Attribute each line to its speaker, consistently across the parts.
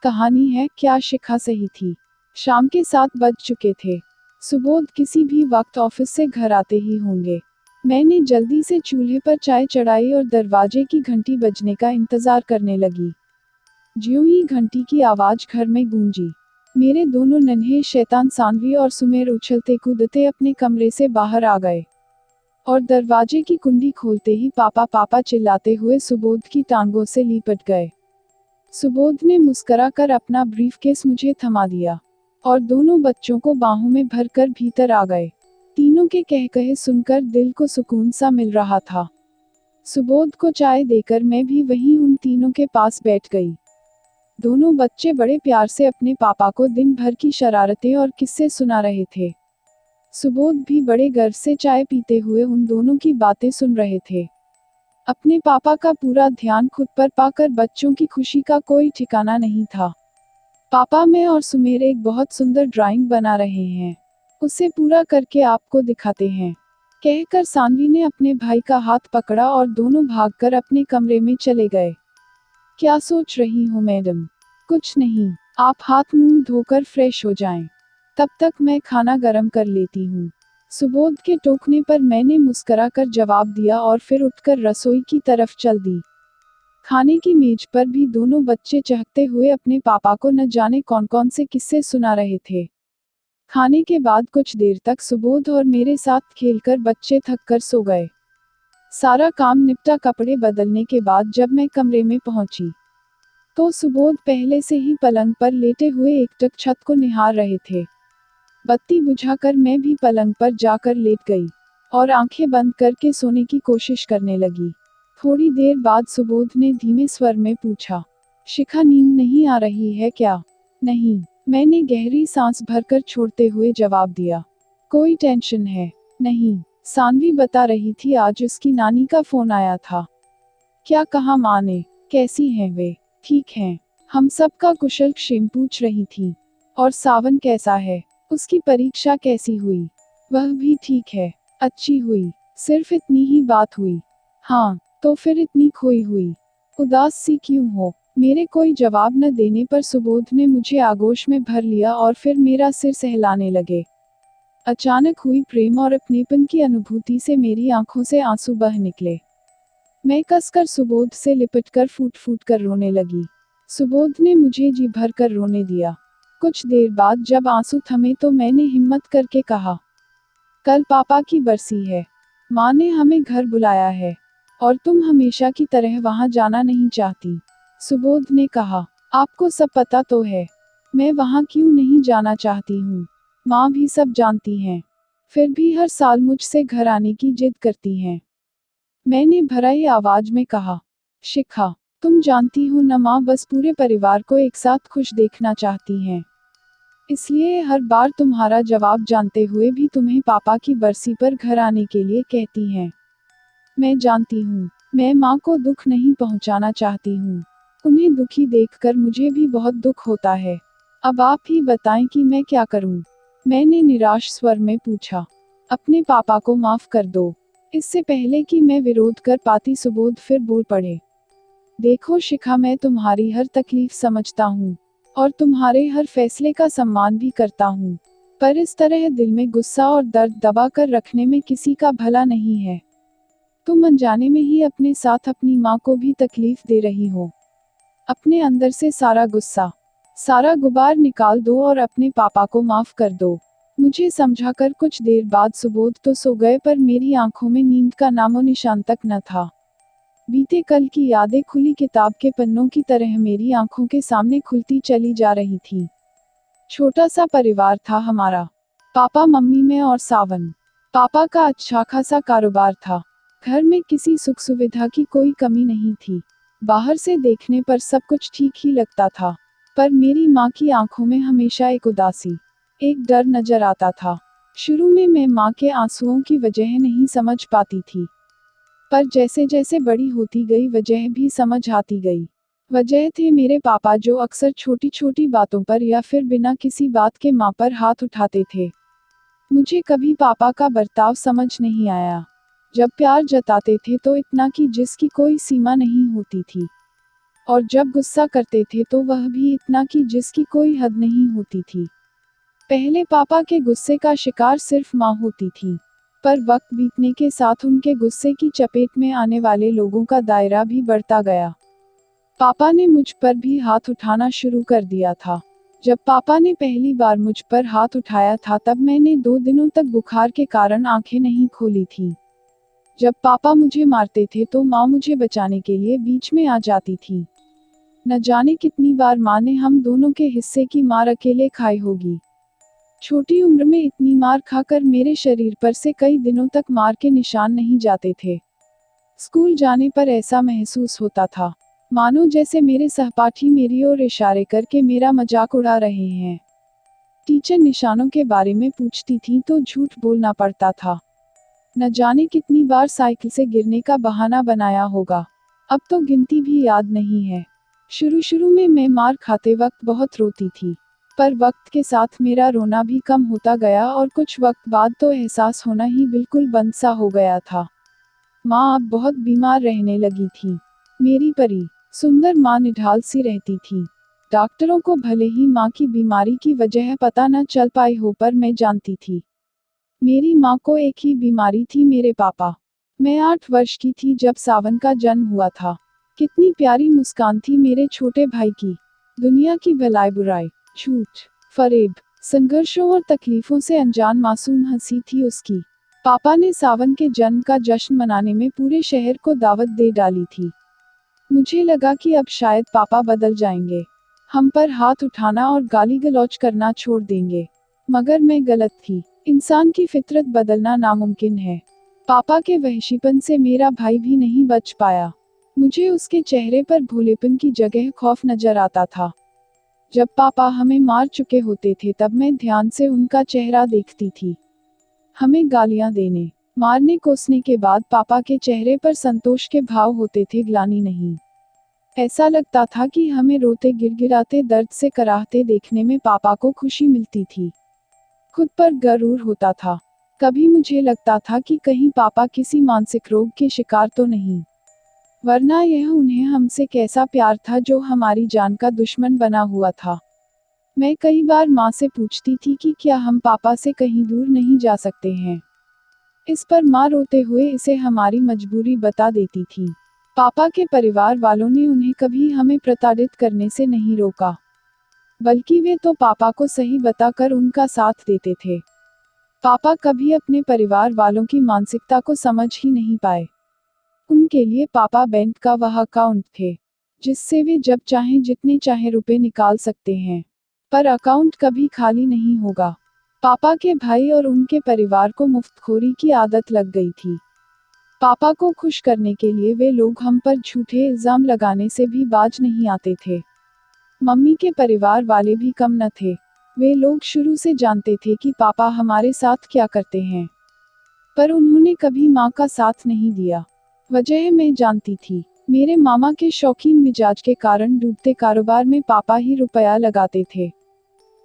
Speaker 1: कहानी है, क्या शिखा सही थी। शाम के 7 बज चुके थे। सुबोध किसी भी वक्त ऑफिस से घर आते ही होंगे। मैंने जल्दी से चूल्हे पर चाय चढ़ाई और दरवाजे की घंटी बजने का इंतजार करने लगी। ज्यों ही घंटी की आवाज घर में गूंजी, मेरे दोनों नन्हे शैतान सानवी और सुमेर उछलते कूदते अपने कमरे से बाहर आ गए और दरवाजे की कुंडी खोलते ही पापा पापा चिल्लाते हुए सुबोध की टांगों से लिपट गए। सुबोध ने मुस्कुरा कर अपना ब्रीफकेस मुझे थमा दिया और दोनों बच्चों को बाहों में भरकर भीतर आ गए। तीनों के कह कहे सुनकर दिल को सुकून सा मिल रहा था। सुबोध को चाय देकर मैं भी वहीं उन तीनों के पास बैठ गई। दोनों बच्चे बड़े प्यार से अपने पापा को दिन भर की शरारतें और किस्से सुना रहे थे। सुबोध भी बड़े गर्व से चाय पीते हुए उन दोनों की बातें सुन रहे थे। अपने पापा का पूरा ध्यान खुद पर पाकर बच्चों की खुशी का कोई ठिकाना नहीं था। पापा, मैं और सुमेर एक बहुत सुंदर ड्राइंग बना रहे हैं, उसे पूरा करके आपको दिखाते हैं, कहकर सानवी ने अपने भाई का हाथ पकड़ा और दोनों भागकर अपने कमरे में चले गए। क्या सोच रही हो मैडम? कुछ नहीं, आप हाथ मुंह धोकर फ्रेश हो जाएं। तब तक मैं खाना गरम कर लेती हूँ। सुबोध के टोकने पर मैंने मुस्कुरा कर जवाब दिया और फिर उठकर रसोई की तरफ चल दी। खाने की मेज पर भी दोनों बच्चे चहकते हुए अपने पापा को न जाने कौन कौन से किस्से सुना रहे थे। खाने के बाद कुछ देर तक सुबोध और मेरे साथ खेलकर बच्चे थक कर सो गए। सारा काम निपटा कपड़े बदलने के बाद जब मैं कमरे में पहुंची तो सुबोध पहले से ही पलंग पर लेटे हुए एकटक छत को निहार रहे थे। बत्ती बुझाकर मैं भी पलंग पर जाकर लेट गई और आंखें बंद करके सोने की कोशिश करने लगी। थोड़ी देर बाद सुबोध ने धीमे स्वर में पूछा, शिखा नींद नहीं आ रही है क्या? नहीं, मैंने गहरी सांस भरकर छोड़ते हुए जवाब दिया। कोई टेंशन है? नहीं, सानवी बता रही थी आज उसकी नानी का फोन आया था। क्या कहा माँ ने? कैसी हैं वे? ठीक हैं, हम सबका कुशल क्षेम पूछ रही थी। और सावन कैसा है? उसकी परीक्षा कैसी हुई? वह भी ठीक है, अच्छी हुई, सिर्फ इतनी ही बात हुई। हाँ, तो फिर इतनी खोई हुई, उदास सी क्यों हो? मेरे कोई जवाब न देने पर सुबोध ने मुझे आगोश में भर लिया और फिर मेरा सिर सहलाने लगे। अचानक हुई प्रेम और अपनेपन की अनुभूति से मेरी आंखों से आंसू बह निकले। मैं कसकर सुबोध से लिपटकर फूट फूट कर रोने लगी। सुबोध ने मुझे जी भर कर रोने दिया। कुछ देर बाद जब आंसू थमे तो मैंने हिम्मत करके कहा, कल पापा की बरसी है, माँ ने हमें घर बुलाया है और तुम हमेशा की तरह वहाँ जाना नहीं चाहती। सुबोध ने कहा, आपको सब पता तो है, मैं वहाँ क्यों नहीं जाना चाहती हूँ। माँ भी सब जानती हैं, फिर भी हर साल मुझसे घर आने की जिद करती हैं। मैंने भराई आवाज में कहा, शिखा, तुम जानती हो न, माँ बस पूरे परिवार को एक साथ खुश देखना चाहती हैं। इसलिए हर बार तुम्हारा जवाब जानते हुए भी तुम्हें पापा की बरसी पर घर आने के लिए कहती हैं। मैं जानती हूँ, मैं माँ को दुख नहीं पहुँचाना चाहती हूँ। उन्हें दुखी देखकर मुझे भी बहुत दुख होता है। अब आप ही बताएं कि मैं क्या करूँ? मैंने निराश स्वर में पूछा। अपने पापा को माफ कर दो। इससे पहले कि मैं विरोध कर पाती सुबोध फिर बोल पड़े। देखो शिखा, मैं तुम्हारी हर तकलीफ समझता हूँ और तुम्हारे हर फैसले का सम्मान भी करता हूँ, पर इस तरह दिल में गुस्सा और दर्द दबा कर रखने में किसी का भला नहीं है। तुम अनजाने में ही अपने साथ अपनी माँ को भी तकलीफ दे रही हो। अपने अंदर से सारा गुस्सा, सारा गुबार निकाल दो और अपने पापा को माफ कर दो। मुझे समझाकर कुछ देर बाद सुबोध तो सो गए, पर मेरी आंखों में नींद का नामो निशान तक न था। बीते कल की यादें खुली किताब के पन्नों की तरह मेरी आंखों के सामने खुलती चली जा रही थी। छोटा सा परिवार था हमारा, पापा मम्मी मैं और सावन। पापा का अच्छा खासा कारोबार था। घर में किसी सुख सुविधा की कोई कमी नहीं थी। बाहर से देखने पर सब कुछ ठीक ही लगता था, पर मेरी माँ की आंखों में हमेशा एक उदासी, एक डर नजर आता था। शुरू में मैं माँ के आंसुओं की वजह नहीं समझ पाती थी, पर जैसे जैसे बड़ी होती गई वजह भी समझ आती गई। वजह थे मेरे पापा, जो अक्सर छोटी छोटी बातों पर या फिर बिना किसी बात के माँ पर हाथ उठाते थे। मुझे कभी पापा का बर्ताव समझ नहीं आया। जब प्यार जताते थे तो इतना कि जिसकी कोई सीमा नहीं होती थी, और जब गुस्सा करते थे तो वह भी इतना कि जिसकी कोई हद नहीं होती थी। पहले पापा के गुस्से का शिकार सिर्फ माँ होती थी, पर वक्त बीतने के साथ उनके गुस्से की चपेट में आने वाले लोगों का दायरा भी बढ़ता गया। पापा ने मुझ पर भी हाथ उठाना शुरू कर दिया था। जब पापा ने पहली बार मुझ पर हाथ उठाया था तब मैंने 2 दिनों तक बुखार के कारण आंखें नहीं खोली थी। जब पापा मुझे मारते थे तो माँ मुझे बचाने के लिए बीच में आ जाती थी। न जाने कितनी बार माँ ने हम दोनों के हिस्से की मार अकेले खाई होगी। छोटी उम्र में इतनी मार खाकर मेरे शरीर पर से कई दिनों तक मार के निशान नहीं जाते थे। स्कूल जाने पर ऐसा महसूस होता था मानो जैसे मेरे सहपाठी मेरी ओर इशारे करके मेरा मजाक उड़ा रहे हैं। टीचर निशानों के बारे में पूछती थी तो झूठ बोलना पड़ता था। न जाने कितनी बार साइकिल से गिरने का बहाना बनाया होगा। अब तो गिनती भी याद नहीं है। शुरू शुरू में मैं मार खाते वक्त बहुत रोती थी, पर वक्त के साथ मेरा रोना भी कम होता गया और कुछ वक्त बाद तो एहसास होना ही बिल्कुल बंद सा हो गया था। माँ अब बहुत बीमार रहने लगी थी। मेरी परी सुंदर माँ निढाल सी रहती थी। डॉक्टरों को भले ही माँ की बीमारी की वजह पता न चल पाई हो, पर मैं जानती थी मेरी माँ को एक ही बीमारी थी, मेरे पापा। मैं 8 वर्ष की थी जब सावन का जन्म हुआ था। कितनी प्यारी मुस्कान थी मेरे छोटे भाई की। दुनिया की भलाई बुराई, झूठ, फरेब, संघर्षों और तकलीफों से अनजान मासूम हंसी थी उसकी। पापा ने सावन के जन्म का जश्न मनाने में पूरे शहर को दावत दे डाली थी। मुझे लगा कि अब शायद पापा बदल जाएंगे, हम पर हाथ उठाना और गाली गलौज करना छोड़ देंगे। मगर मैं गलत थी। इंसान की फितरत बदलना नामुमकिन है। पापा के वहशीपन से मेरा भाई भी नहीं बच पाया। मुझे उसके चेहरे पर भोलेपन की जगह खौफ नजर आता था। जब पापा हमें मार चुके होते थे तब मैं ध्यान से उनका चेहरा देखती थी। हमें गालियां देने, मारने कोसने के बाद पापा के चेहरे पर संतोष के भाव होते थे, ग्लानि नहीं। ऐसा लगता था कि हमें रोते गिड़गिड़ाते दर्द से कराहते देखने में पापा को खुशी मिलती थी। खुद पर गरूर होता था। कभी मुझे लगता था कि कहीं पापा किसी मानसिक रोग के शिकार तो नहीं, वरना यह उन्हें हमसे कैसा प्यार था जो हमारी जान का दुश्मन बना हुआ था। मैं कई बार माँ से पूछती थी कि क्या हम पापा से कहीं दूर नहीं जा सकते हैं। इस पर माँ रोते हुए इसे हमारी मजबूरी बता देती थी। पापा के परिवार वालों ने उन्हें कभी हमें प्रताड़ित करने से नहीं रोका, बल्कि वे तो पापा को सही बताकर उनका साथ देते थे। पापा कभी अपने परिवार वालों की मानसिकता को समझ ही नहीं पाए। उनके लिए पापा बैंक का वह अकाउंट थे, जिससे वे जब चाहें जितने चाहे रुपए निकाल सकते हैं, पर अकाउंट कभी खाली नहीं होगा। पापा के भाई और उनके परिवार को मुफ्तखोरी की आदत लग गई थी। पापा को खुश करने के लिए वे लोग हम पर झूठे इल्जाम लगाने से भी बाज नहीं आते थे। मम्मी के परिवार वाले भी कम न थे। वे लोग शुरू से जानते थे कि पापा हमारे साथ क्या करते हैं, पर उन्होंने कभी माँ का साथ नहीं दिया। वजह मैं जानती थी। मेरे मामा के शौकीन मिजाज के कारण डूबते कारोबार में पापा ही रुपया लगाते थे।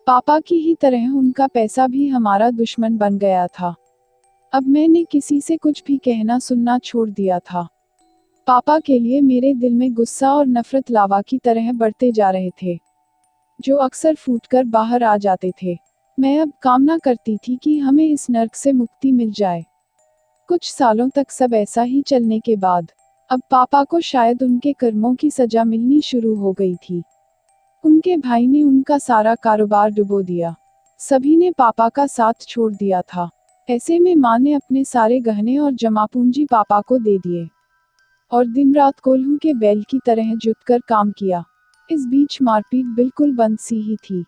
Speaker 1: पापा की ही तरह उनका पैसा भी हमारा दुश्मन बन गया था। अब मैंने किसी से कुछ भी कहना सुनना छोड़ दिया था। पापा के लिए मेरे दिल में गुस्सा और नफरत लावा की तरह बढ़ते जा रहे थे, जो अक्सर फूटकर बाहर आ जाते थे। मैं अब कामना करती थी कि हमें इस नर्क से मुक्ति मिल जाए। कुछ सालों तक सब ऐसा ही चलने के बाद अब पापा को शायद उनके कर्मों की सजा मिलनी शुरू हो गई थी। उनके भाई ने उनका सारा कारोबार डुबो दिया। सभी ने पापा का साथ छोड़ दिया था। ऐसे में माँ ने अपने सारे गहने और जमा पूंजी पापा को दे दिए और दिन रात कोल्हू के बैल की तरह जुटकर काम किया। इस बीच मारपीट बिल्कुल बंद सी ही थी।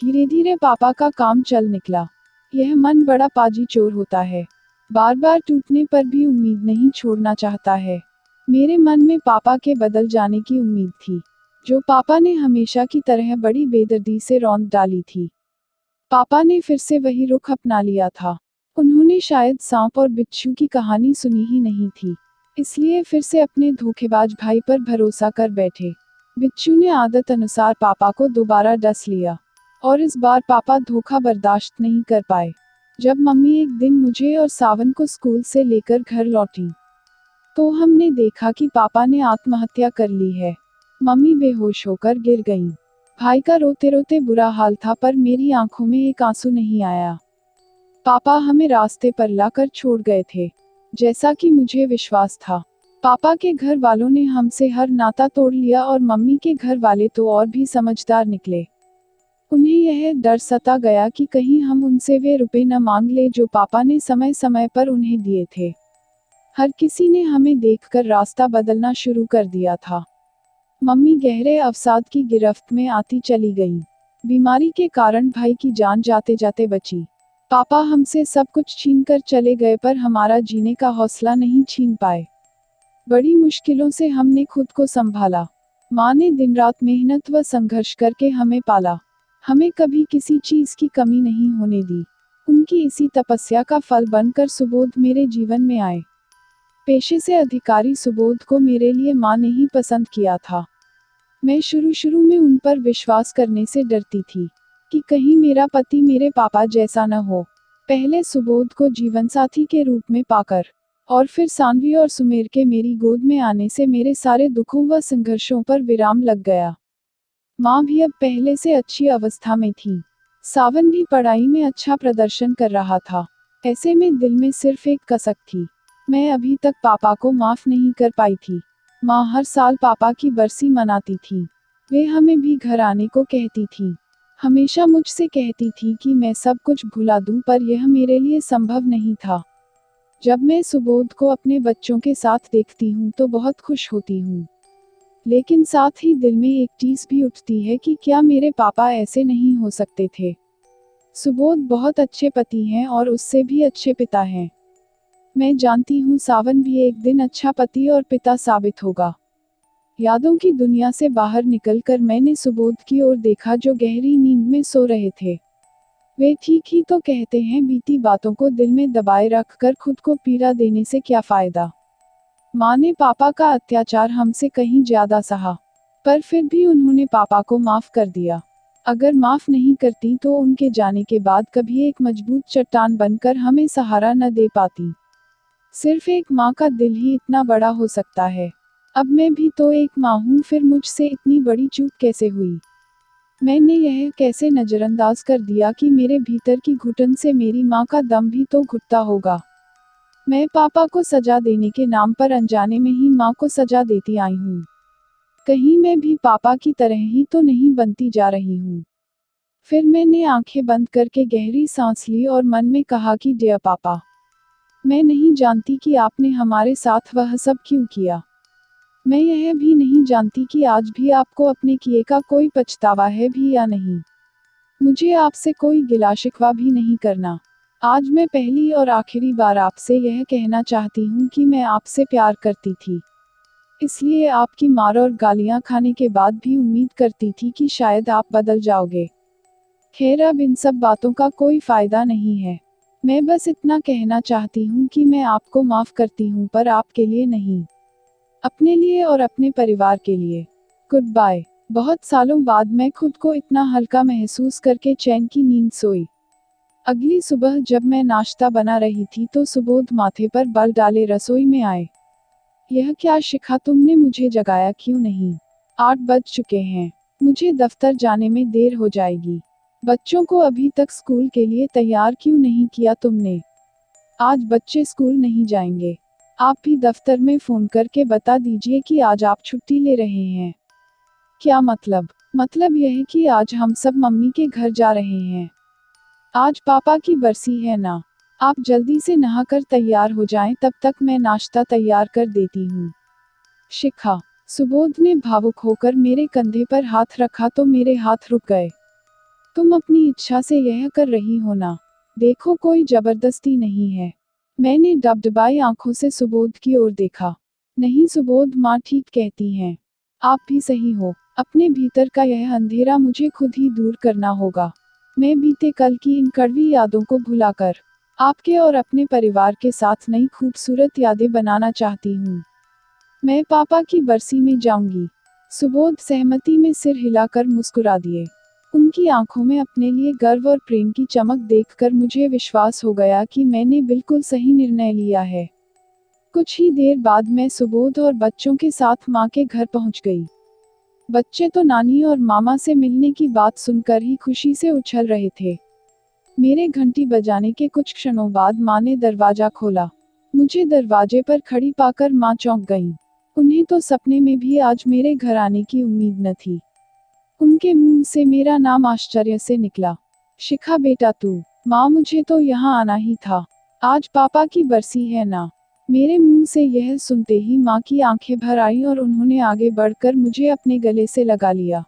Speaker 1: धीरे धीरे पापा का काम चल निकला। यह मन बड़ा पाजी चोर होता है, बार बार टूटने पर भी उम्मीद नहीं छोड़ना चाहता है। मेरे मन में पापा के बदल जाने की उम्मीद थी, जो पापा ने हमेशा की तरह बड़ी बेदर्दी से रौंद डाली थी। पापा ने फिर से वही रुख अपना लिया था। उन्होंने शायद सांप और बिच्छू की कहानी सुनी ही नहीं थी, इसलिए फिर से अपने धोखेबाज भाई पर भरोसा कर बैठे। बिच्छू ने आदत अनुसार पापा को दोबारा डस लिया, और इस बार पापा धोखा बर्दाश्त नहीं कर पाए। जब मम्मी एक दिन मुझे और सावन को स्कूल से लेकर घर लौटी, तो हमने देखा कि पापा ने आत्महत्या कर ली है। मम्मी बेहोश होकर गिर गईं। भाई का रोते रोते बुरा हाल था, पर मेरी आंखों में एक आंसू नहीं आया। पापा हमें रास्ते पर लाकर छोड़ गए थे, जैसा कि मुझे विश्वास था। पापा के घर वालों ने हमसे हर नाता तोड़ लिया और मम्मी के घर वाले तो और भी समझदार निकले। उन्हें यह डर सता गया कि कहीं हम उनसे वे रुपए न मांग ले जो पापा ने समय समय पर उन्हें दिए थे। हर किसी ने हमें देखकर रास्ता बदलना शुरू कर दिया था। मम्मी गहरे अवसाद की गिरफ्त में आती चली गईं। बीमारी के कारण भाई की जान जाते जाते बची। पापा हमसे सब कुछ छीन कर चले गए, पर हमारा जीने का हौसला नहीं छीन पाए। बड़ी मुश्किलों से हमने खुद को संभाला। माँ ने दिन रात मेहनत व संघर्ष करके हमें पाला। हमें कभी किसी चीज की कमी नहीं होने दी। उनकी इसी तपस्या का फल बनकर सुबोध मेरे जीवन में आए। पेशे से अधिकारी सुबोध को मेरे लिए माँ ने ही पसंद किया था। मैं शुरू में उन पर विश्वास करने से डरती थी कि कहीं मेरा पति मेरे पापा जैसा न हो। पहले सुबोध को जीवनसाथी के रूप में पाकर और फिर सानवी और सुमेर के मेरी गोद में आने से मेरे सारे दुखों व संघर्षों पर विराम लग गया। माँ भी अब पहले से अच्छी अवस्था में थी। सावन भी पढ़ाई में अच्छा प्रदर्शन कर रहा था। ऐसे में दिल में सिर्फ एक कसक थी। मैं अभी तक पापा को माफ नहीं कर पाई थी। माँ हर साल पापा की बरसी मनाती थी। वे हमें भी घर आने को कहती थी। हमेशा मुझसे कहती थी कि मैं सब कुछ भुला दूं, पर यह मेरे लिए संभव नहीं था। जब मैं सुबोध को अपने बच्चों के साथ देखती हूँ तो बहुत खुश होती हूँ, लेकिन साथ ही दिल में एक चीज भी उठती है कि क्या मेरे पापा ऐसे नहीं हो सकते थे। सुबोध बहुत अच्छे पति हैं और उससे भी अच्छे पिता हैं। मैं जानती हूँ सावन भी एक दिन अच्छा पति और पिता साबित होगा। यादों की दुनिया से बाहर निकलकर मैंने सुबोध की ओर देखा जो गहरी नींद में सो रहे थे। वे ठीक ही तो कहते हैं, बीती बातों को दिल में दबाए रखकर खुद को पीड़ा देने से क्या फायदा। माँ ने पापा का अत्याचार हमसे कहीं ज्यादा सहा, पर फिर भी उन्होंने पापा को माफ कर दिया। अगर माफ नहीं करती तो उनके जाने के बाद कभी एक मजबूत चट्टान बनकर हमें सहारा न दे पाती। सिर्फ एक माँ का दिल ही इतना बड़ा हो सकता है। अब मैं भी तो एक माँ हूँ, फिर मुझसे इतनी बड़ी चूक कैसे हुई। मैंने यह कैसे नजरअंदाज कर दिया कि मेरे भीतर की घुटन से मेरी माँ का दम भी तो घुटता होगा। मैं पापा को सजा देने के नाम पर अनजाने में ही माँ को सजा देती आई हूँ। कहीं मैं भी पापा की तरह ही तो नहीं बनती जा रही हूँ। फिर मैंने आंखें बंद करके गहरी सांस ली और मन में कहा कि डियर पापा, मैं नहीं जानती कि आपने हमारे साथ वह सब क्यों किया। मैं यह भी नहीं जानती कि आज भी आपको अपने किए का कोई पछतावा है भी या नहीं। मुझे आपसे कोई गिला शिकवा भी नहीं करना। आज मैं पहली और आखिरी बार आपसे यह कहना चाहती हूँ कि मैं आपसे प्यार करती थी। इसलिए आपकी मार और गालियाँ खाने के बाद भी उम्मीद करती थी कि शायद आप बदल जाओगे। खैर, अब इन सब बातों का कोई फायदा नहीं है। मैं बस इतना कहना चाहती हूँ कि मैं आपको माफ करती हूँ, पर आपके लिए नहीं, अपने लिए और अपने परिवार के लिए। Goodbye. बहुत सालों बाद मैं खुद को इतना हल्का महसूस करके चैन की नींद सोई। अगली सुबह जब मैं नाश्ता बना रही थी तो सुबोध माथे पर बल डाले रसोई में आए। यह क्या शिखा, तुमने मुझे जगाया क्यों नहीं? 8 बज चुके हैं। मुझे दफ्तर जाने में देर हो जाएगी। बच्चों को अभी तक स्कूल के लिए तैयार क्यों नहीं किया तुमने? आज बच्चे स्कूल नहीं जाएंगे। आप भी दफ्तर में फोन करके बता दीजिए कि आज आप छुट्टी ले रहे हैं। क्या मतलब? मतलब यह कि आज हम सब मम्मी के घर जा रहे हैं। आज पापा की बरसी है ना। आप जल्दी से नहाकर तैयार हो जाएं, तब तक मैं नाश्ता तैयार कर देती हूँ। शिखा। सुबोध ने भावुक होकर मेरे कंधे पर हाथ रखा तो मेरे हाथ रुक गए। तुम अपनी इच्छा से यह कर रही हो ना? देखो, कोई जबरदस्ती नहीं है। मैंने डबडबाई आंखों से सुबोध की ओर देखा। नहीं सुबोध, माँ ठीक कहती हैं। आप भी सही हो। अपने भीतर का यह अंधेरा मुझे खुद ही दूर करना होगा। मैं बीते कल की इन कड़वी यादों को भुलाकर आपके और अपने परिवार के साथ नई खूबसूरत यादें बनाना चाहती हूँ। मैं पापा की बरसी में जाऊंगी। सुबोध सहमति में सिर हिलाकर मुस्कुरा दिए। उनकी आंखों में अपने लिए गर्व और प्रेम की चमक देखकर मुझे विश्वास हो गया कि मैंने बिल्कुल सही निर्णय लिया है। कुछ ही देर बाद मैं सुबोध और बच्चों के साथ माँ के घर पहुँच गई। बच्चे तो नानी और मामा से मिलने की बात सुनकर ही खुशी से उछल रहे थे। मेरे घंटी बजाने के कुछ क्षणों बाद माँ ने दरवाजा खोला। मुझे दरवाजे पर खड़ी पाकर माँ चौंक गईं। उन्हें तो सपने में भी आज मेरे घर आने की उम्मीद न थी। उनके मुंह से मेरा नाम आश्चर्य से निकला। शिखा बेटा तू। माँ मुझे तो यहाँ आना ही था। आज पापा की बरसी है ना। मेरे मुंह से यह सुनते ही माँ की आंखें भर आईं और उन्होंने आगे बढ़कर मुझे अपने गले से लगा लिया।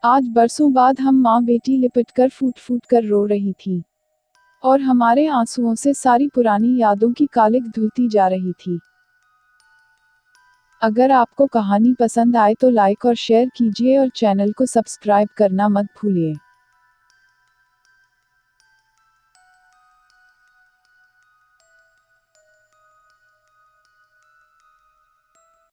Speaker 1: आज बरसों बाद हम माँ बेटी लिपटकर फूट फूट कर रो रही थीं। और हमारे आंसुओं से सारी पुरानी यादों की कालिक धुलती जा रही थी। अगर आपको कहानी पसंद आए तो लाइक और शेयर कीजिए और चैनल को सब्सक्राइब करना मत भूलिए।